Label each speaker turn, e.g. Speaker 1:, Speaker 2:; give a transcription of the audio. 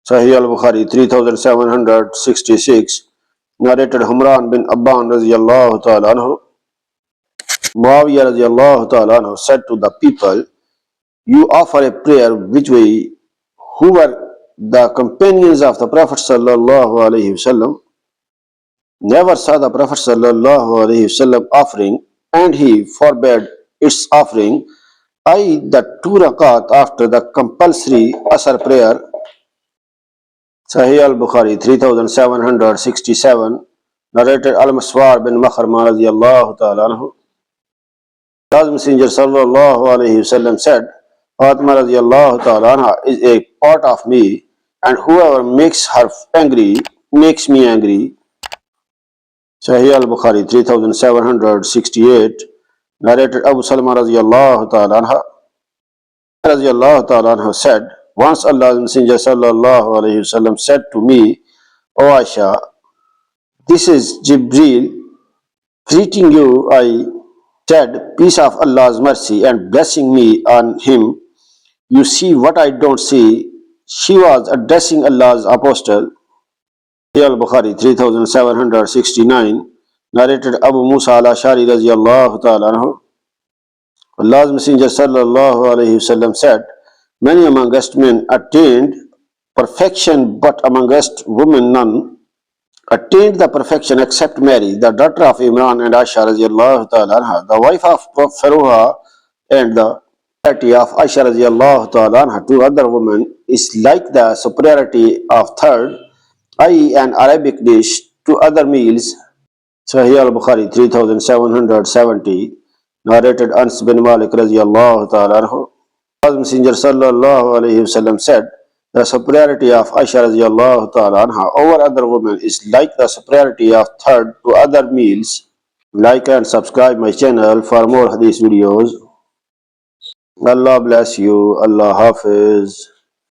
Speaker 1: Sahih Al-Bukhari 3766, narrated Humran bin Abban radiyallahu ta'ala anhu, Muawiyah radiyallahu ta'ala anhu said to the people, "You offer a prayer which we, who were the companions of the Prophet sallallahu alaihi wasallam, never saw the Prophet sallallahu alaihi wasallam offering, and he forbade its offering, i.e. the 2 rakat after the compulsory Asr prayer." Sahih Al-Bukhari 3767, narrated Al-Maswar bin Makhrama radiyallahu ta'ala anhu, God's Messenger sallallahu alaihi wasallam said, "Fatima radiyallahu ta'ala anha is a part of me, and whoever makes her angry makes me angry." Sahih Al-Bukhari 3768, narrated Abu Salama radiyallahu ta'ala anha said, "Once Allah's Messenger sallallahu alaihi wasallam said to me, O Aisha, this is Jibreel greeting you." I said, "Peace of Allah's mercy and blessing me on him. You see what I don't see." She was addressing Allah's apostle. Al-Bukhari 3769, narrated Abu Musa al-Ashari radiyallahu ta'ala anhu, Allah's Messenger sallallahu alaihi wasallam said, "Many amongst men attained perfection, but amongst women none attained the perfection except Mary, the daughter of Imran and Aisha radiyallahu ta'ala anha, the wife of Faruha, and the superiority of Aisha radiyallahu ta'ala anha to other women is like the superiority of third, i.e. an Arabic dish, to other meals." Sahih Al-Bukhari 3770, narrated Anas bin Malik radiyallahu ta'ala anhu, God's Messenger sallallahu alayhi wasallam said, "The superiority of Aisha radiyallahu ta'ala anha over other women is like the superiority of third to other meals." Like and subscribe my channel for more hadith videos. Allah bless you. Allah Hafiz.